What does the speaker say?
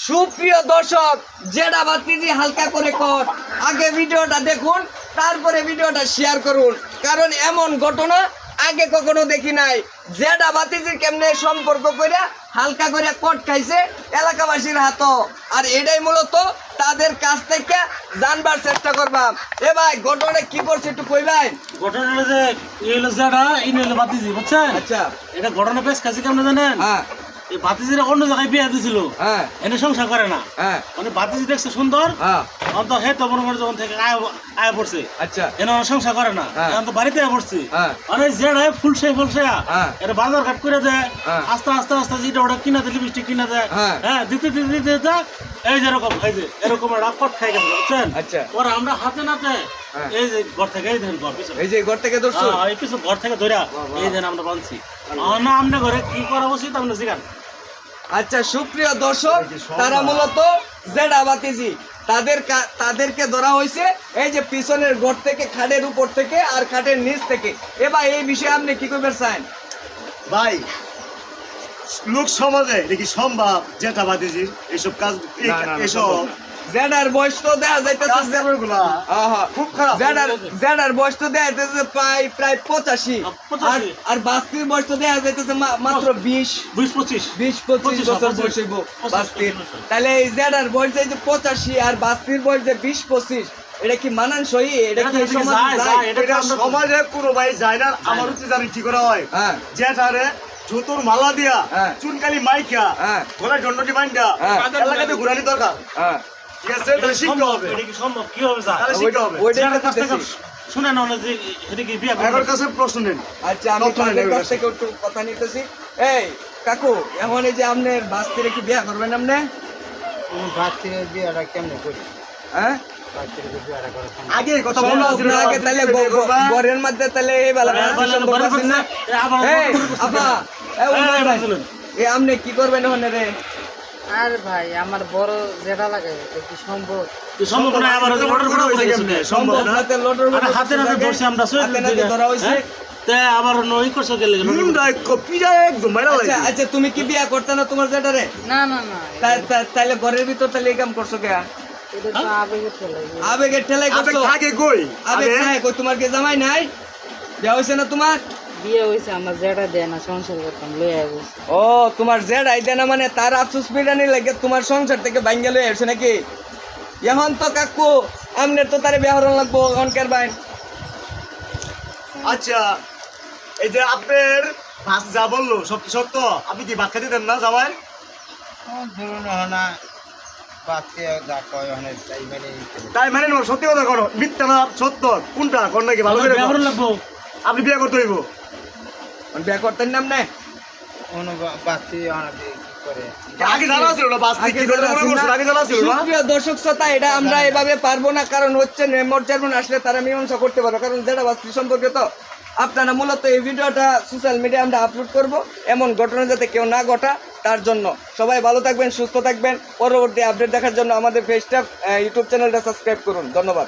সুপ্রিয় দর্শক, যেটা বাতিজি হালকা করে কর, আগে ভিডিওটা দেখুন, তারপরে ভিডিওটা শেয়ার করুন, কারণ এমন ঘটনা আগে কখনো দেখি নাই। যেটা বাতিজি কেমনে সম্পর্ক করে হালকা করে কট খাইছে এলাকাবাসীর হাত, আর এটাই মূলত তাদের কাছ থেকে জানবার চেষ্টা করবাম। এ ভাই, ঘটনা কি করছে একটু কই ভাই। ঘটনা হলো যে যেটা ইন বাতিজি বুঝছেন। আচ্ছা, এটা ঘটনা পেশ কাছে কেমন জানেন? হ্যাঁ এই বাতিজিরা অন্য জায়গায় বিয়ে দিছিল, হ্যাঁ এনে সংসার করে না। হ্যাঁ মানে বাতিজি দেখছে সুন্দর, হ্যাঁ অন্তত হে তো মনে করে যখন থেকে আয় পড়ছে, আচ্ছা এনে সংসার করে না, হ্যাঁ। এখন তো বাড়িতে আয় পড়ছে। হ্যাঁ মানে যেটা ফুলসে হ্যাঁ। এটা বাজার ঘাট করে দেয়, হ্যাঁ। আস্তে আস্তে আস্তে যেটা ওটা কিনা দেয়, লিপস্টিক কিনা দেয়, হ্যাঁ। হ্যাঁ দিতে দিতে দিতে দিতে এই যেরকম এই যে এরকম একটা কট খাই গেছে বুঝছেন। আচ্ছা। ওরা আমরা হাতে নাতে হ্যাঁ। এই যে ঘর থেকে এই দেখেন ঘর পিছনে, এই যে ঘর থেকে ধরছো। এই কিছু ঘর থেকে ধরে এই দেন আমরা বানছি না, আমরা ঘরে কি করা উচিত আমরা জিগান। আচ্ছা, সুপ্রিয় দর্শক, তারা মূলত জেডা বাতিজি তাদেরকে ধরা হয়েছে এই যে পিছনের ঘর থেকে, খাটের উপর থেকে আর খাটের নিচ থেকে। এবার এই বিষয়ে আপনি কি করবেন চান ভাই? লোক সমাজে দেখি সম্ভব যেটা বাতিজি এইসব কাজ এসব জেডার বয়স তো দেখা যাইতেছে কাজগুলা খুব খারাপ। জেডার বয়স তো দেখা যাইতেছে প্রায় 85, আর বাস্তির বয়স তো দেখা যাইতেছে মাত্র 20-25 বছর বয়স হইব বাস্তির। তাহলে এই জেডার বয়স যে 85 আর বাস্তির বয়স যে 20-25, এটা কি মানানসই? এটা কি সমাজে যায়? এটা সমাজে কোনো ভাই যায় না। আমার হচ্ছে জানি কি করা হয়, হ্যাঁ যেটারে জুতোর মালা দিয়া হ্যাঁ। চুনকালি মাইকা হ্যাঁ। গলায় দণ্ডটি বাইন্দা হ্যাঁ। এলাকাতে ঘুরানি দরকার। হ্যাঁ, ঠিক আছে, তাহলে শিখতে হবে। এটা কি সম্ভব? কিভাবে যায়? তাহলে শিখতে হবে। ওইটাই যার কাছ থেকে করতেছি। শুনে না যে এদিকে বিয়ে করে। আমার কাছে প্রশ্ন নেন। আচ্ছা, আমি তাদের কাছ থেকে একটু কথা নিতেছি। এই কাকু, এখন এই যে আপনার বাস্তিরে কি বিয়া করবেন আপনি? বাচ্চারা বিয়েটা কেমনে করি? হ্যাঁ, আগে এই কথা বলা ছিল না। আগে তাহলে ঘরের মধ্যে তাহলে এই বেলা সম্পর্ক আছে না? এই আপা, এই আপনি কি করবেন এখন রে? আর ভাই আমার বড় যেটা লাগে কি সম্ভব? সম্ভব না, আবার অর্ডার করে হইছে কেমনে? সম্ভব না। হাতে লটর আরে হাতে নাতে ধরছি আমরা, হাতে নাতে ধরা হইছে। তে আবার নই করছো কে লাগে? মুন্ডা কপিরা একদম মাইরা লাগে। আচ্ছা আচ্ছা, তুমি কি বিয়া করতে না তোমার জেঠারে? না না না, তাহলে ঘরের ভিতর তাহলে এই কাম করছো কে? এটা তো আবেগে চলে যায়। আবেগের ঠেলাই আবে করছো? কাকে কই? আবেগ নাই কই? তোমার কি জামাই নাই? বিয়া হইছে না তোমার? বিয়ে হয়েছে, আমার যেটা দেয় না, সংসার করতাম লইয়া গেছে। ও, তোমার জেড আইডে না, মানে তার আফসোস পিটানি লাগে তোমার সংসার থেকে ভাঙ্গা লয়ে আসছে নাকি? এখন তো কাকু আমনের তো তারে বিয়া হরণ লাগবো অনকের বাইন। আচ্ছা, এই যে আপনার ভাত যা বললো সব কি সত্য? আপনি কি ভাত খেতে দেন না জামাই? ধরুন না বাচ্চা যা কয় অনেক তাই মানে তাই মানে না, সত্যি কথা করো, মিথ্যা না সত্য কোনটা কোন নাকি ভালো করে ব্যবহার বলো। লাগবো। আপনি বিয়ে করতে হইব। বিয়া করতেন নাম নাই? কোনো বাচ্চা অনেক কি করে। আগে জানা ছিল না বাস কি করে মনে করছেন? আগে জানা ছিল না। সুপ্রিয় দর্শক শ্রোতা, এটা আমরা এভাবে পারবো না, কারণ হচ্ছে মেম্বার চেয়ারম্যান আসলে তারা মীমাংসা করতে পারবে, কারণ যেটা বাস্তি সম্পর্কে তো আপনারা মূলত এই ভিডিওটা সোশ্যাল মিডিয়া আমরা আপলোড করব, এমন ঘটনা যাতে কেউ না ঘটা তার জন্য। সবাই ভালো থাকবেন, সুস্থ থাকবেন। পরবর্তী আপডেট দেখার জন্য আমাদের ফেসটা ইউটিউব চ্যানেলটা সাবস্ক্রাইব করুন। ধন্যবাদ।